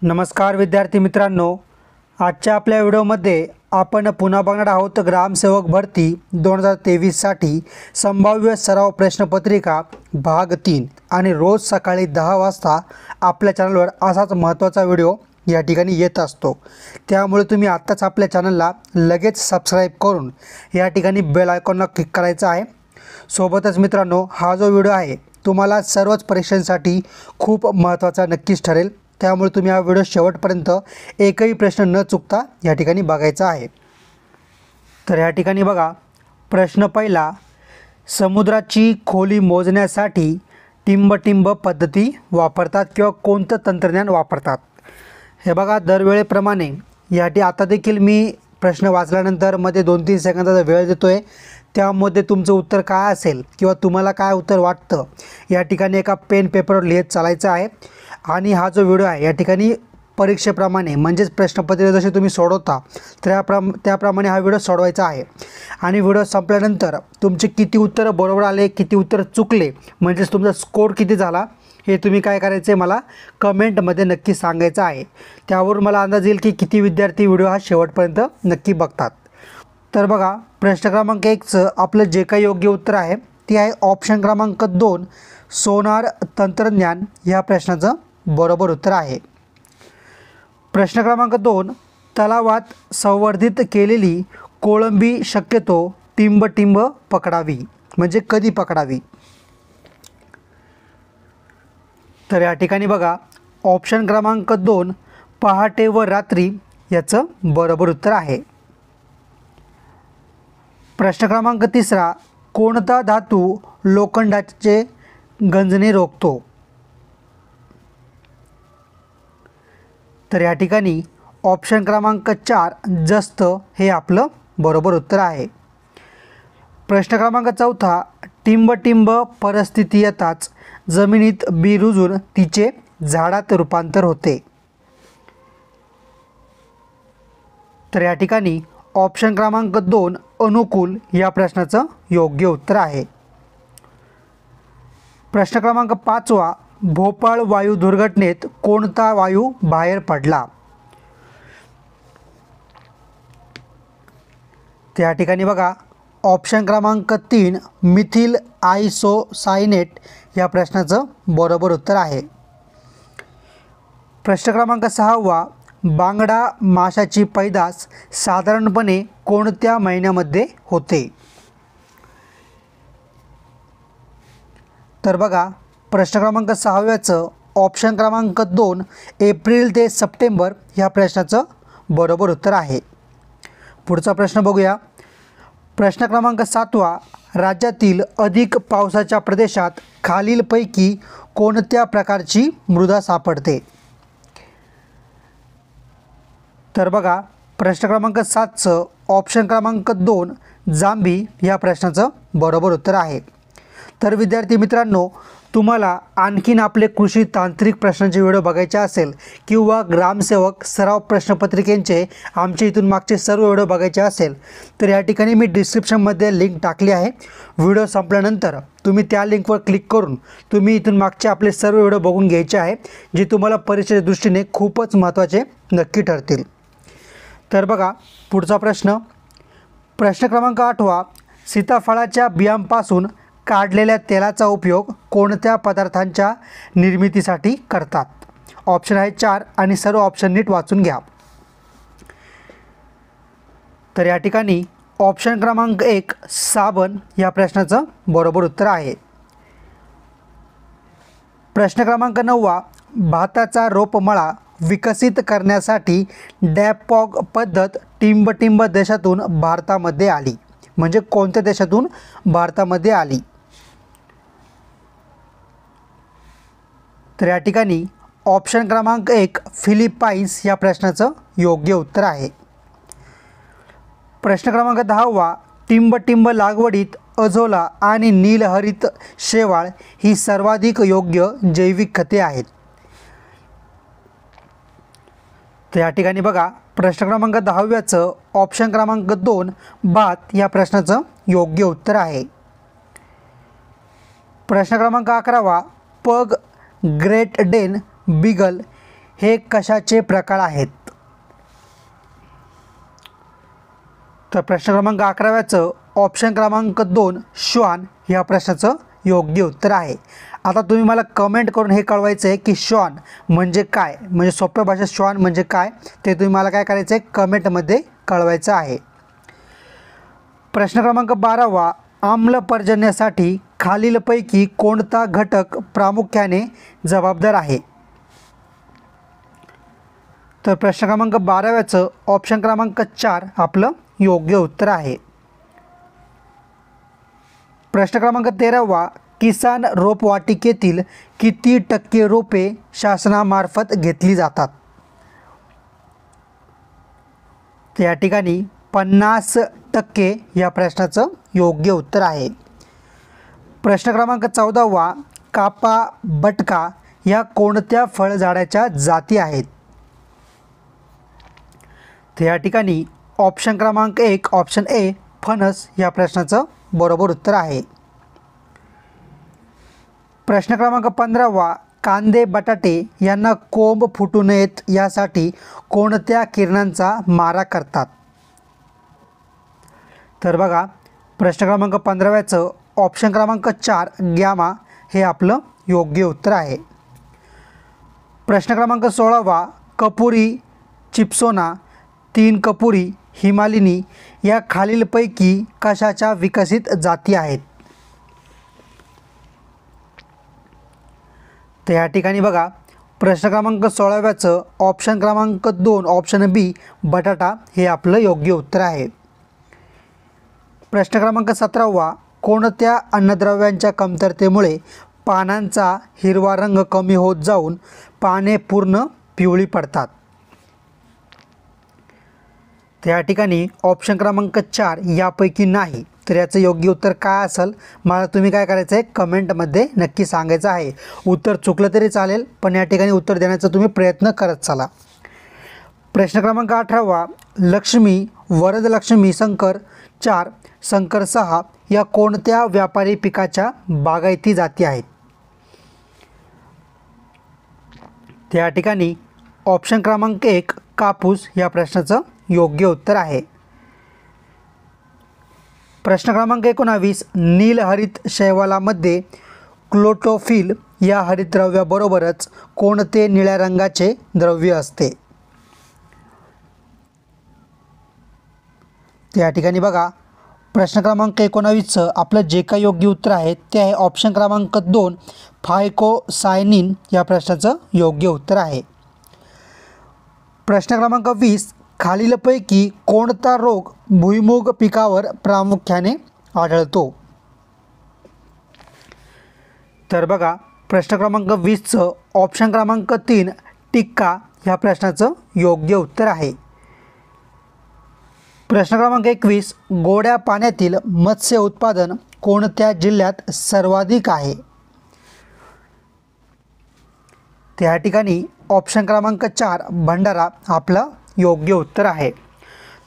नमस्कार विद्यार्थी मित्रांनो, आजच्या आपल्या व्हिडिओमध्ये आपण पुन्हा बघणार आहोत ग्रामसेवक भरती 2023साठी संभाव्य सराव प्रश्नपत्रिका भाग 3 आणि रोज सकाळी 10 वाजता आपल्या चॅनलवर असाच महत्त्वाचा व्हिडिओ या ठिकाणी येत असतो। त्यामुळे तुम्ही आत्ताच आपल्या चॅनलला लगेच सबस्क्राइब करून या ठिकाणी बेल आयकॉनला क्लिक करायचं आहे। सोबतच मित्रांनो, हा जो व्हिडिओ आहे तुम्हाला सर्वच परीक्षांसाठी खूप महत्त्वाचा नक्कीच ठरेल। त्यामुळे तुम्ही हा व्हिडिओ शेवटपर्यंत एकही प्रश्न न चुकता या ठिकाणी बघायचा आहे। तर या ठिकाणी बघा, प्रश्न पहिला, समुद्राची खोली मोजण्यासाठी टिंब पद्धती वापरतात किंवा कोणतं तंत्रज्ञान वापरतात? हे बघा, दरवेळेप्रमाणे आता देखील मी प्रश्न वाचल्यानंतर मध्ये 2-3 सेकंदाचा वेळ देतोय। त्यामध्ये तुमचं उत्तर काय असेल किंवा तुम्हाला काय उत्तर वाटतं या ठिकाणी एका पेन पेपरवर लिहित चालायचं आहे। आणि हा जो व्हिडिओ आहे या ठिकाणी परीक्षेप्रमाणे म्हणजेच प्रश्नपत्रिका जसे तुम्ही सोडवता त्याप्रमाणे हा व्हिडिओ सोडवायचा आहे। आणि व्हिडिओ संपल्यानंतर तुमचे किती उत्तर बरोबर आले, किती उत्तर चुकले, म्हणजेच तुमचा स्कोर किती झाला हे तुम्ही काय करायचे मला कमेंटमध्ये नक्की सांगायचं आहे। त्यावरून मला अंदाज येईल की किती विद्यार्थी व्हिडिओ हा शेवटपर्यंत नक्की बघतात। तर बघा, प्रश्न क्रमांक 1चं आपलं जे काही योग्य उत्तर आहे ते आहे ऑप्शन क्रमांक 2 सोनार तंत्रज्ञान या प्रश्नाचं बरोबर उत्तर आहे। प्रश्न क्रमांक 2, तलावात संवर्धित केलेली कोळंबी शक्यतो टिंब पकडावी, म्हणजे कधी पकडावी? तर या ठिकाणी बघा, ऑप्शन क्रमांक 2 पहाटे व रात्री याचं बरोबर उत्तर आहे। प्रश्न क्रमांक 3, कोणता धातू लोखंडाचे गंजणे रोखतो? तर या ठिकाणी ऑप्शन क्रमांक 4 जस्त हे आपलं बरोबर उत्तर आहे। प्रश्न क्रमांक 4, टिंब परिस्थिती येताच जमिनीत बी रुजून तिचे झाडात रूपांतर होते। तर या ठिकाणी ऑप्शन क्रमांक 2 अनुकूल या प्रश्नाचं योग्य उत्तर आहे। प्रश्न क्रमांक 5, भोपाळ वायू दुर्घटनेत कोणता वायू बाहेर पडला? त्या ठिकाणी बघा, ऑप्शन क्रमांक 3 मिथिल आयसोसायनेट या प्रश्नाचं बरोबर उत्तर आहे। प्रश्न क्रमांक 6, बांगडा माशाची पैदास साधारणपणे कोणत्या महिन्यामध्ये होते? तर बघा, प्रश्न क्रमांक 6चं ऑप्शन क्रमांक 2 एप्रिल ते सप्टेंबर या प्रश्नाचं बरोबर उत्तर आहे। पुढचा प्रश्न बघूया। प्रश्न क्रमांक 7, राज्यातील अधिक पावसाच्या प्रदेशात खालीलपैकी कोणत्या प्रकारची मृदा सापडते? तर बघा, प्रश्न क्रमांक 7चं ऑप्शन क्रमांक 2 जांभी या प्रश्नाचं बरोबर उत्तर आहे। तर विद्यार्थी मित्रांनो, तुम्हाला आणखीन आपले कृषी तांत्रिक प्रश्नांचे व्हिडिओ बघायचे असेल किंवा ग्रामसेवक सराव प्रश्नपत्रिकेंचे आमचे इथून मागचे सर्व व्हिडिओ बघायचे असेल तर या ठिकाणी मी डिस्क्रिप्शनमध्ये लिंक टाकली आहे। व्हिडिओ संपल्यानंतर तुम्ही त्या लिंकवर क्लिक करून तुम्ही इथून मागचे आपले सर्व व्हिडिओ बघून घ्यायचे आहे, जे तुम्हाला परीक्षेच्या दृष्टीने खूपच महत्त्वाचे नक्की ठरतील। तर बघा, पुढचा प्रश्न क्रमांक 8, सीताफळाच्या बियांपासून काढलेल्या तेलाचा उपयोग कोणत्या पदार्थांच्या निर्मितीसाठी करतात? ऑप्शन आहे 4 आणि सर्व ऑप्शन नीट वाचून घ्या। तर या ठिकाणी ऑप्शन क्रमांक 1 साबण या प्रश्नाचं बरोबर उत्तर आहे। प्रश्न क्रमांक 9, भाताचा रोपमळा विकसित करण्यासाठी डॅपॉग पद्धत टिंब देशातून भारतामध्ये आली, म्हणजे कोणत्या देशातून भारतामध्ये आली? तर या ठिकाणी ऑप्शन क्रमांक 1 फिलिपाईन्स या प्रश्नाचं योग्य उत्तर आहे। प्रश्न क्रमांक 10, टिंब लागवडीत अझोला आणि नीलहरित शेवाळ ही सर्वाधिक योग्य जैविक खते आहेत। तर या ठिकाणी बघा, प्रश्न क्रमांक 10चं ऑप्शन क्रमांक 2 भात या प्रश्नाचं योग्य उत्तर आहे। प्रश्न क्रमांक 11, पग ग्रेट डेन बीगल हे कशाचे प्रकार आहेत? तर प्रश्न क्रमांक 11व्याचं ऑप्शन क्रमांक 2 श्वान या प्रश्नाचं योग्य उत्तर आहे. आता तुम्ही मला कमेंट करून हे कळवायचं आहे की श्वान म्हणजे काय, म्हणजे सोप्या भाषेत श्वान म्हणजे काय ते तुम्ही मला काय करायचं आहे, कमेंटमध्ये कळवायचं आहे. प्रश्न क्रमांक 12वा, आम्ल पर्जन्यासाठी खालीलपैकी कोणता घटक प्रामुख्याने जबाबदार आहे? तर प्रश्न क्रमांक 12व्याचं ऑप्शन क्रमांक 4 आपलं योग्य उत्तर आहे. प्रश्न क्रमांक 13वा, किसान रोपवाटिकेतील किती टक्के रोपे शासनामार्फत घेतली जातात? त्या ठिकाणी 50% या प्रश्नाचं योग्य उत्तर आहे. प्रश्न क्रमांक 14वा, कापा बटका या कोणत्या फळझाडाच्या जाती आहेत? त्या ठिकाणी ऑप्शन क्रमांक 1 ऑप्शन ए फणस या प्रश्नाचं बरोबर उत्तर आहे. प्रश्न क्रमांक 15वा, कांदे बटाटे यांना कोंब फुटू नयेत यासाठी कोणत्या किरणांचा मारा करतात? तर बघा प्रश्न क्रमांक 15व्याचं ऑप्शन क्रमांक 4 गॅमा हे आपलं योग्य उत्तर आहे. प्रश्न क्रमांक 16वा, कपुरी, चिप्सोना, तीन कपुरी, हिमालिनी या खालीलपैकी कशाच्या विकसित जाती आहेत? तर या ठिकाणी बघा प्रश्न क्रमांक 16व्याचं ऑप्शन क्रमांक 2 ऑप्शन बी बटाटा हे आपलं योग्य उत्तर आहे. प्रश्न क्रमांक 17वा, कोणत्या अन्नद्रव्यांच्या कमतरतेमुळे पानांचा हिरवा रंग कमी होत जाऊन पाने पूर्ण पिवळी पडतात? त्या ठिकाणी ऑप्शन क्रमांक 4 यापैकी नाही. तर याचं योग्य उत्तर काय असेल मला तुम्ही काय करायचं आहे, कमेंटमध्ये नक्की सांगायचं आहे. उत्तर चुकलं तरी चालेल पण या ठिकाणी उत्तर देण्याचा तुम्ही प्रयत्न करत चला. प्रश्न क्रमांक 18वा, लक्ष्मी, वरदलक्ष्मी, शंकर 4, शंकर 6 या कोणत्या व्यापारी पिकाच्या बागायती जाती आहेत? त्या ठिकाणी ऑप्शन क्रमांक 1 कापूस या प्रश्नाचं योग्य उत्तर आहे. प्रश्न क्रमांक 19 नीलहरित शैवालामध्ये क्लोरोफिल या हरितद्रव्याबरोबरच कोणते निळ्या रंगाचे द्रव्य असते? त्या ठिकाणी बघा प्रश्न क्रमांक 19चं आपलं जे काही योग्य उत्तर आहे ते आहे ऑप्शन क्रमांक 2 फायकोसायनिन या प्रश्नाचं योग्य उत्तर आहे. प्रश्न क्रमांक 20 खालीलपैकी कोणता रोग भुईमूग पिकावर प्रामुख्याने आढळतो? तर बघा प्रश्न क्रमांक 20चं ऑप्शन क्रमांक 3 टिक्का ह्या प्रश्नाचं योग्य उत्तर आहे. प्रश्न क्रमांक 21 गोड्या पाण्यातील मत्स्य उत्पादन कोणत्या जिल्ह्यात सर्वाधिक आहे? त्या ठिकाणी ऑप्शन क्रमांक 4 भंडारा आपलं योग्य उत्तर आहे.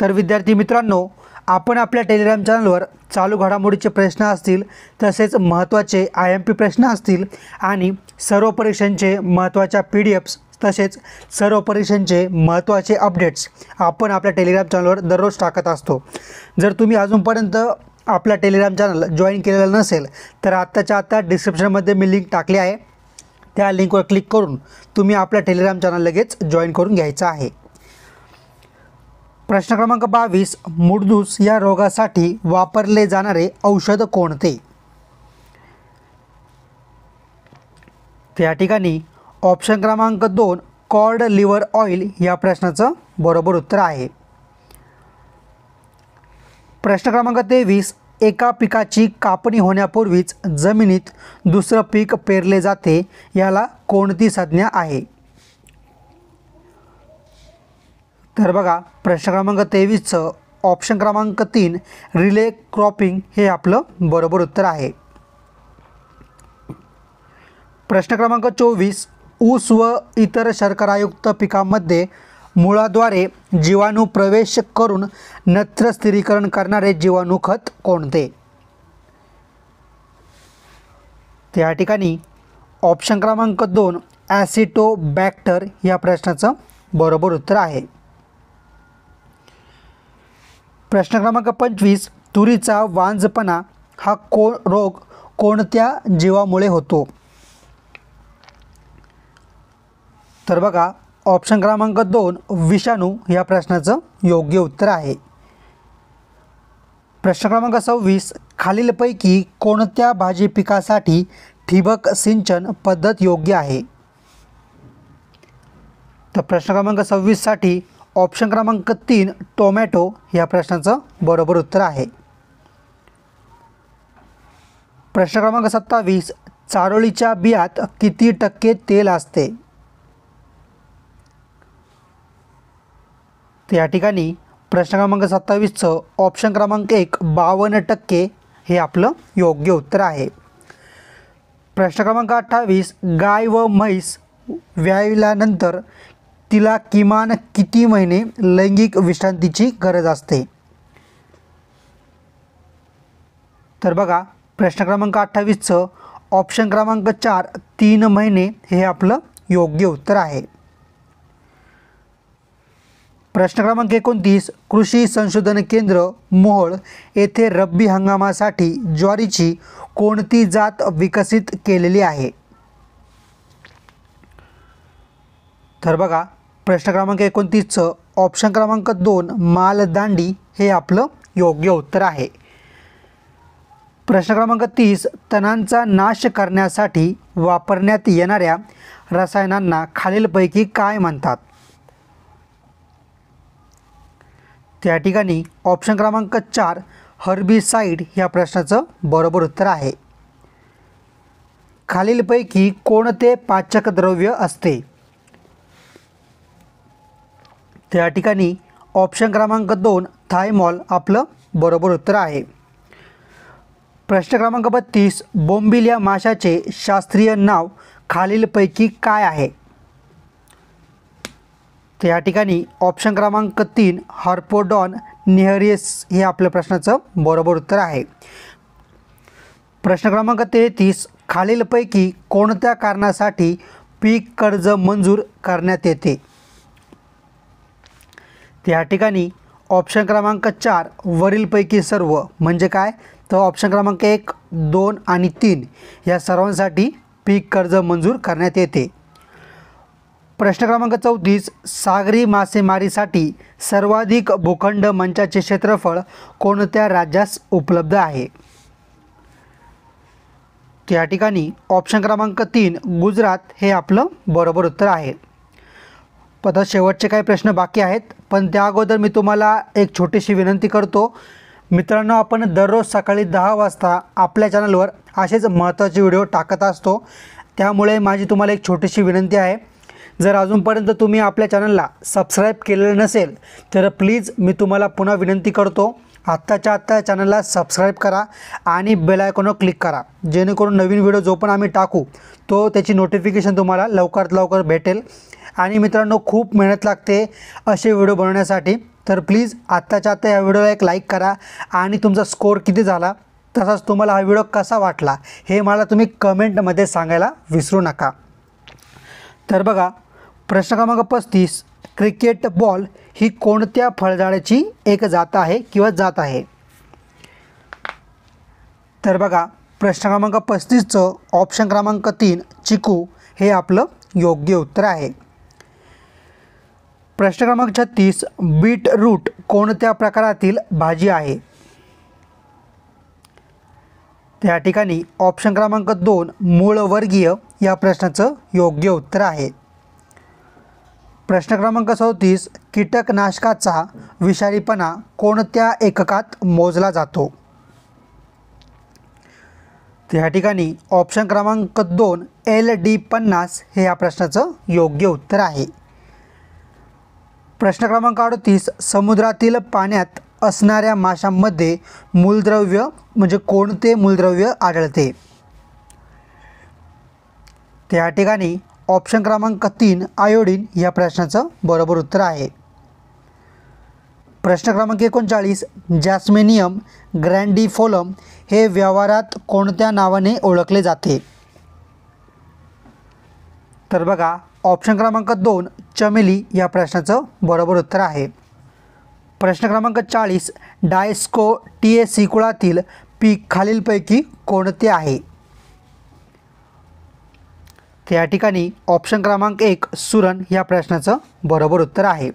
तर विद्यार्थी मित्रांनो, आपण आपल्या टेलिग्राम चॅनलवर चालू घडामोडीचे प्रश्न असतील, तसेच महत्त्वाचे IMP प्रश्न असतील आणि सर्व परीक्षांचे महत्त्वाच्या PDFs तसेच सर्व परीक्षांचे महत्त्वाचे अपडेट्स आपण आपल्या टेलिग्राम चॅनलवर दररोज टाकत असतो. जर तुम्ही अजूनपर्यंत आपला टेलिग्राम चॅनल जॉईन केलेलं नसेल तर आत्ताच्या आत्ता डिस्क्रिप्शनमध्ये मी लिंक टाकली आहे. त्या लिंकवर क्लिक करून तुम्ही आपल्या टेलिग्राम चॅनल लगेच जॉईन करून घ्यायचं आहे. प्रश्न क्रमांक 22 मुडदूस या रोगासाठी वापरले जाणारे औषध कोणते? त्या ठिकाणी ऑप्शन क्रमांक 2 कॉड लिव्हर ऑइल या प्रश्नाचं बरोबर उत्तर आहे. प्रश्न क्रमांक 23 एका पिकाची कापणी होण्यापूर्वीच जमिनीत दुसरं पीक पेरले जाते याला कोणती संज्ञा आहे? तर बघा प्रश्न क्रमांक 23चं ऑप्शन क्रमांक 3 रिले क्रॉपिंग हे आपलं बरोबर उत्तर आहे. प्रश्न क्रमांक 24 ऊस व इतर शर्करायुक्त पिकांमध्ये मुळाद्वारे जीवाणू प्रवेश करून नत्र स्थिरीकरण करणारे जीवाणू खत कोणते? त्या ठिकाणी ऑप्शन क्रमांक 2 ॲसिटोबॅक्टर या प्रश्नाचं बरोबर उत्तर आहे. प्रश्न क्रमांक 25, तुरीचा वांझपणा हा रोग कोणत्या जीवामुळे होतो? तर बघा, ऑप्शन क्रमांक 2 विषाणू या प्रश्नाचं योग्य उत्तर आहे. प्रश्न क्रमांक 26, खालीलपैकी कोणत्या भाजी पिकासाठी ठिबक सिंचन पद्धत योग्य आहे? तर प्रश्न क्रमांक 26 साठी ऑप्शन क्रमांक 3 टोमॅटो या प्रश्नाचं बरोबर उत्तर आहे. प्रश्न क्रमांक 27, चारोळीच्या बियात किती टक्के तेल असते? तर या ठिकाणी प्रश्न क्रमांक 27चं ऑप्शन क्रमांक 1 52% हे आपलं योग्य उत्तर आहे. प्रश्न क्रमांक 28, गाय व म्हैस व्यायल्यानंतर तिला किमान किती महिने लैंगिक विश्रांतीची गरज असते? तर बघा, प्रश्न क्रमांक 28चं ऑप्शन क्रमांक 4 3 महिने हे आपलं योग्य उत्तर आहे. प्रश्न क्रमांक 29, कृषी संशोधन केंद्र मोहोळ येथे रब्बी हंगामासाठी ज्वारीची कोणती जात विकसित केलेली आहे? तर बघा, प्रश्न क्रमांक 29चं ऑप्शन क्रमांक 2 मालदांडी हे आपलं योग्य उत्तर आहे. प्रश्न क्रमांक 30, तणांचा नाश करण्यासाठी वापरण्यात येणाऱ्या रसायनांना खालीलपैकी काय म्हणतात? त्या ठिकाणी ऑप्शन क्रमांक 4 हर्बिसाइड या प्रश्नाचं बरोबर उत्तर आहे. खालीलपैकी कोणते पाचक द्रव्य असते? त्या ठिकाणी ऑप्शन क्रमांक 2 थायमॉल आपलं बरोबर उत्तर आहे. प्रश्न क्रमांक 32, बोंबील या माशाचे शास्त्रीय नाव खालीलपैकी काय आहे? त्या ठिकाणी ऑप्शन क्रमांक 3 हार्पोडॉन निहरियस हे आपल्या प्रश्नाचं बरोबर उत्तर आहे. प्रश्न क्रमांक 33, खालीलपैकी कोणत्या कारणासाठी पीक कर्ज मंजूर करण्यात येते? त्या ठिकाणी ऑप्शन क्रमांक 4 वरीलपैकी सर्व म्हणजे काय? तर ऑप्शन क्रमांक 1 2 आणि 3 या सर्वांसाठी पीक कर्ज मंजूर करण्यात येते. प्रश्न क्रमांक 34, सागरी मासेमारीसाठी सर्वाधिक भूखंड मंचाचे क्षेत्रफळ कोणत्या राज्यास उपलब्ध आहे? त्या ठिकाणी ऑप्शन क्रमांक 3 गुजरात हे आपलं बरोबर उत्तर आहे. आता शेवटचे काही प्रश्न बाकी आहेत, पण त्या अगोदर मी तुम्हाला एक छोटीशी विनंती करतो. मित्रांनो, आपण दररोज सकाळी 10 वाजता आपल्या चॅनलवर असेच महत्त्वाचे व्हिडिओ टाकत असतो. त्यामुळे माझी तुम्हाला एक छोटीशी विनंती आहे, जर अजूनपर्यंत तुम्ही आपल्या चॅनलला सबस्क्राईब केलेलं नसेल तर प्लीज मी तुम्हाला पुन्हा विनंती करतो, आत्ताच्या आत्ता चॅनलला सबस्क्राईब करा आणि बेल आयकॉनवर क्लिक करा, जेणेकरून नवीन व्हिडिओ जो पण आम्ही टाकू तो त्याची नोटिफिकेशन तुम्हाला लवकरात लवकर भेटेल. आणि मित्रांनो, खूप मेहनत लागते असे व्हिडिओ बनवण्यासाठी, तर प्लीज आत्ताच्या आत्ता या व्हिडिओला एक लाईक करा आणि तुमचा स्कोर किती झाला तसाच तुम्हाला हा व्हिडिओ कसा वाटला हे मला तुम्ही कमेंटमध्ये सांगायला विसरू नका. तर बघा, प्रश्न क्रमांक 35, क्रिकेट बॉल ही कोणत्या फळझाडाची एक जात आहे किंवा जात आहे? तर बघा, प्रश्न क्रमांक 35चं ऑप्शन क्रमांक 3 चिकू हे आपलं योग्य उत्तर आहे. प्रश्न क्रमांक 36, बीटरूट कोणत्या प्रकारातील भाजी आहे? त्या ठिकाणी ऑप्शन क्रमांक 2 मूळवर्गीय या प्रश्नाचं योग्य उत्तर आहे. प्रश्न क्रमांक 34, कीटकनाशकाचा विषारीपणा कोणत्या एककात मोजला जातो? त्या ठिकाणी ऑप्शन क्रमांक 2 LD50 हे या प्रश्नाचं योग्य उत्तर आहे. प्रश्न क्रमांक 38, समुद्रातील पाण्यात असणाऱ्या माशांमध्ये मूलद्रव्य म्हणजे कोणते मूलद्रव्य आढळते? त्या ठिकाणी ऑप्शन क्रमांक 3 आयोडीन या प्रश्नाचं बरोबर उत्तर आहे. प्रश्न क्रमांक 39, जॅस्मेनियम ग्रँडिफोलम हे व्यवहारात कोणत्या नावाने ओळखले जाते? तर बघा ऑप्शन क्रमांक 2 चमेली या प्रश्नाचं बरोबर उत्तर आहे. प्रश्न क्रमांक 40 डायस्कोटिएसी कुळातील पीक खालीलपैकी कोणते आहे? त्या ठिकाणी ऑप्शन क्रमांक 1 सुरण या प्रश्नाचं बरोबर उत्तर आहे.